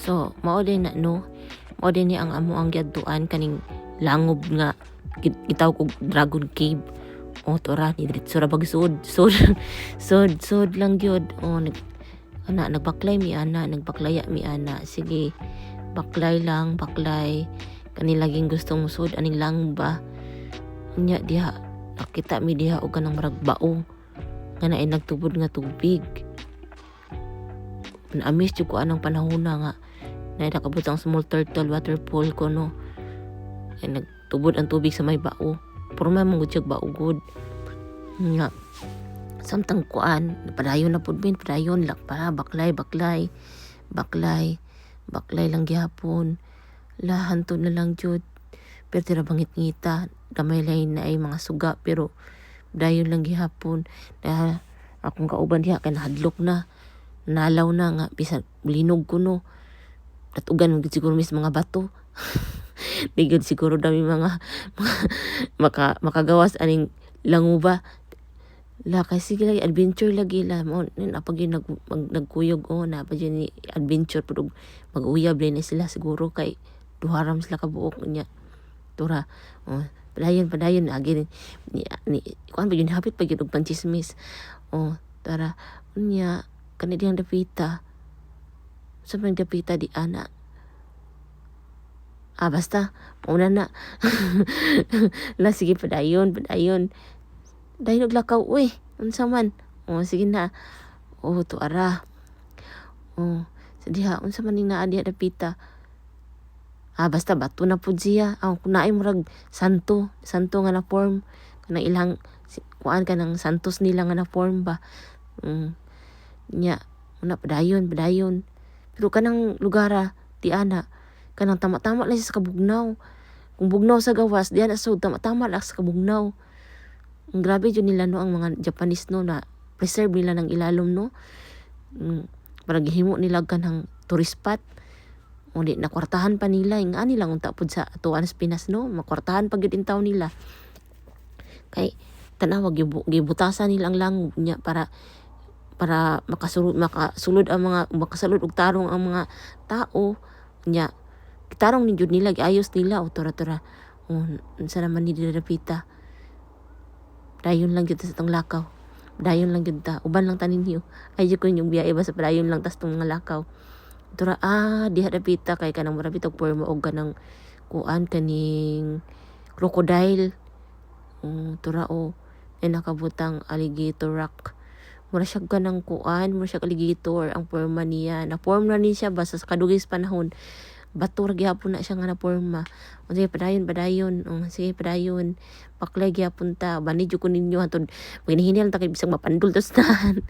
So mao din na no, mao din ni ang amo ang giadtuan kaning langob nga gitaw kog Dragon Cave. O tora ni diretso ra bagsud sud lang gyud. O nagbaklay mi ana, nagbaklaya mi ana. Sige, baklay lang, baklay. Kani laging gustong musud aning lang ba. Nya diha nakita mi diha og kanang murag bao nga naay nagtubod nga tubig. Na-miss jud ko anang panahona nga naay nakabot ang small turtle waterfall ko no. Ay nagtubod ang tubig sa may bao. Porma mong gud bao good. Nga samtang kuan padayon na pud min, padayon lak pa baklay lang gyapon. Lahantod na lang jud. Pero tira bangit ngita, gamay lain na ay mga suga pero dayon lang gihapon. Dahil akong kauban diha kay nahadlok na. Nalaw na nga bisan linog ko no. Tatugan mo siguro mis mga bato. Digod siguro dami mga makagawas aning languba. La kay sige lagi adventure lagi la mo napag yun nagkuyog na pa ni adventure pero mag-uyab din sila siguro kay duharam sila kabuok niya. Tura padayon agi ni kuan pa yun hapit pa yun og panchismis. Tara unya kani diyang dapita sa mga dapita di ana. Basta una na. La sige padayon dahil naglakaw, uy, unsa man. Sige na. Tuara. Sa diha, unsa man ning naa diha dapita. Basta bato na pud siya. Kung naay murag santo nga na form. Kanang ilang, kuan ka ng santos nila nga na form ba. Nya, una padayon. Pero kanang lugara, di ana, kanang tama-tama lang siya sa kabugnaw. Kung bugnaw sa gawas, di ana so, tama-tama lang sa kabugnaw. Ang grabe yun nila no, ang mga Japanese no, na preserve nila ng ilalom no. Para gihimo nila kanang tourist spot. Di nakwartahan pa nila, yung ani lang unta pud sa atuan sa Pinas no, makwartahan pa gyud in taon nila. Kay tanawag gibutasan nila ang langob niya para makasulod og tarong ang mga tao nya. Gitarong ni jud nila, giayos nila tora. Unsa naman ni dapita. Dayon lang jud sa tong lakaw. Dayon lang jud ta. Uban lang tanin niyo. Ay jud ko yung biyahe basta dayon lang tas tong mga lakaw. Tura diha dapita kay kanang marabit og porma og kanang kuan kaning crocodile. Tura ay nakabutang alligator rock. Mura siya kanang kuan, mura siya alligator ang porma niya. Na form na ni siya basta sa kadugis panahon. Bato ra gyapon na siya nga na porma. Sige padayon. Sige padayon. Baklay gyapon ta. Banidyo ko ninyo hatod. Maghinihinilan ta kay bisag mapandul to stahan.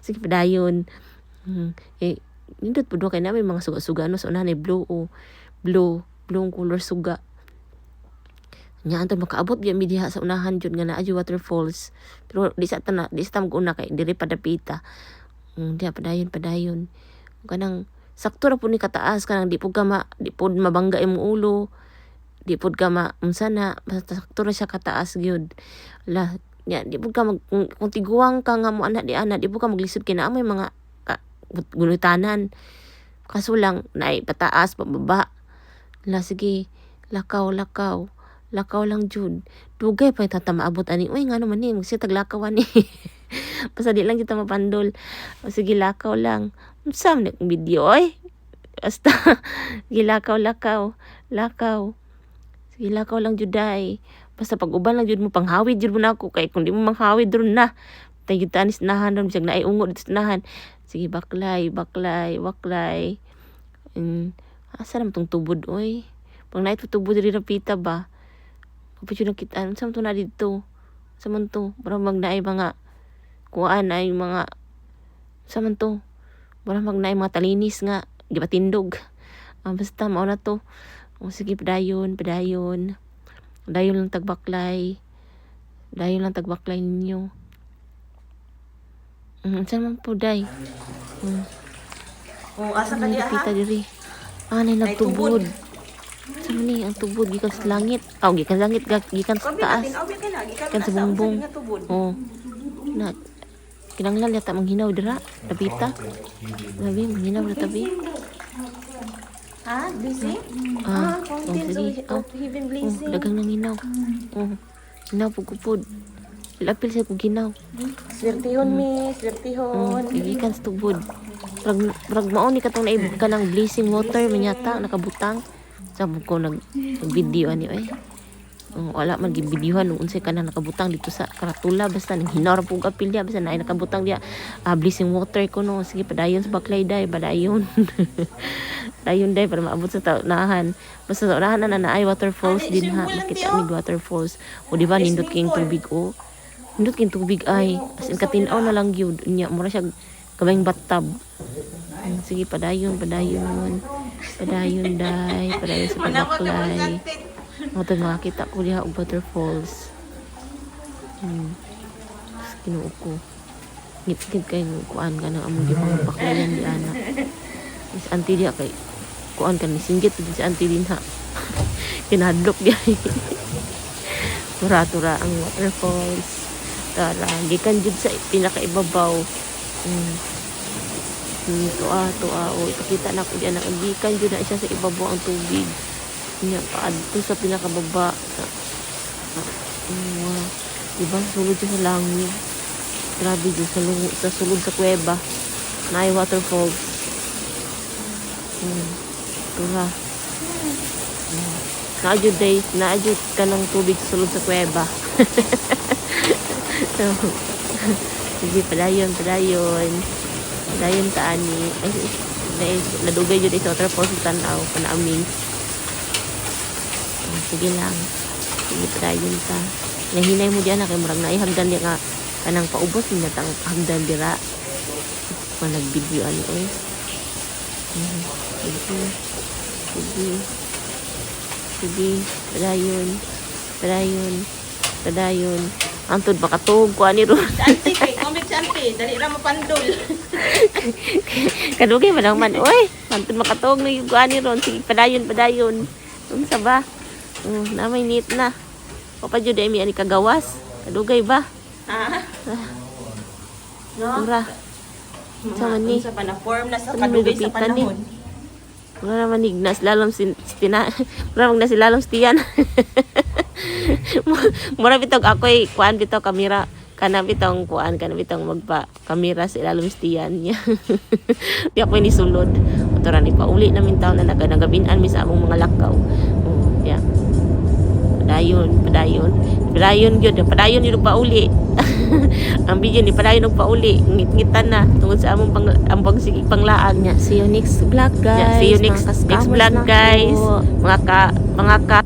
Sige padayon. Nindot pud kay na may mga suga-suga no sa unahan blue ang color suga. Nya antod makaabot gyud mi diha sa unahan jud nga naa waterfalls. Pero di sa maguna kay diri padapita. Diha padayon. Kanang sakto ra pud ni kataas kanang di pud mabangga imong ulo. Di pud ka umsana basta sakto ra siya kataas gyud. La nya di pud ka kung tiguang ka nga mo ana di pud ka maglisod kay naa may mga gulutanan. Kaso lang naay pataas pababa. La sige lakaw lang jud. Dugay pa tata maabot ani. Uy ngano man ni magsi taglakawan ni. Basta di lang kita mapandol. Sige lakaw lang. Unsam nek video oy. Basta gilakaw. Sige lakaw lang juday. Basta pag uban lang jud mo panghawid jud mo na ako kay kung di mo manghawid ron na. Tay jud tanis nahan ron bisag naay ungo dito nahan. Sige baklay. Asa naman tong tubod oy. Pag naay tubod diri rapita ba. Kapit yun nakita. Saan to na dito? Saan to? Parang magnaay mga kuhaan ay mga saan to? Parang magnaay mga talinis nga. Gibatindog. Basta mao na to. Sige padayon. Dayon lang tagbaklay ninyo. Saan man po day? Asa ka diya ha? Pita diri. Nay nagtubod. Saan ni ang tubod gikan sa langit? Gikan sa langit gikan sa taas. Gikan sa bumbong. Na kinanglan yata manghinaw dira. Tapita. Labi manghinaw na tabi. Ha? Blessing? Fountains sige. of heaven blessing. Dagang nanginaw. Ginaw pugupod. Lapil sa ko ginaw. Swertihon, mi. Swertihon. Igikan sa tubod. Brag mao ni katong naib ka ng blessing water manyata nakabutang. Sabog ko nag-video ani eh. Wala man gibidyohan nung unsay ka na nakabutang dito sa karatula basta nang hinara pug apil dia basta na nakabutang dia blessing water ko no sige padayon sa baklay day padayon. Dayon day para maabot sa taunahan. Basta sa unahan na naay waterfalls din ha. Makita mig waterfalls. O di ba nindot king tubig o. Nindot king tubig ay as in katinaw na lang gyud unya mura siya kabayng bathtub. Sige padayon day. Padayon sa baklay. Ito makakita ko diha og waterfalls. Kinuo ko. Ngit-ngit kay kuan ka ng among gipang baklayan di ana. Is auntie diha kay kuan ka ni singgit din si auntie din ha. Kinadlok diha. Tura-tura ang waterfalls. Tara, gikan jud sa pinakaibabaw. Tuwa o ipakita na ko diyan na gikan jud na siya sa ibabaw ang tubig. Nya paadto sa pinakababa diba sulod siya sa langit grabe dyan sa sulod sa kuweba na ay waterfalls tura naadjud ka ng tubig sa sulod sa kuweba sige padayon taani ay nadugay jud sa waterfalls tanaw panaaming. Sige lang. Sige padayon ta. Nahinay mo diyan kay murag naay hagdan di nga kanang paubos niya tang hagdan dira. Kung nag-video ani oy. Sige. Padayon. Antod makatug ko ani ron. Santi kay comment santi, dali ra mo pandol. Kadugay man man oy. Antod makatug na yung ani ron. Sige padayon. Unsa ba? Namay nit na. Papa jud ay mi ani kagawas. Kadugay ba? Ha? No. Ura. Sa man ni. Sa form na sa Ano kadugay sa nagupitan ni? panahon. Wala naman ignas lalom wala man na si lalom stiyan. Mura bitog ako'y kuan bitaw kamera. Kana bitong kuan kana bitong magpa kamera sa lalom stiyan niya. Di ako ni sulod. Motoran ni pauli namin taon na nagabin-an mi sa among mga lakaw. Yeah. Padayon yun pauli. Ang video ni padayon og pauli ngit-ngitan na tungod sa among ambang sige panglaan niya. See you next vlog guys. See you next vlog guys. Mga ka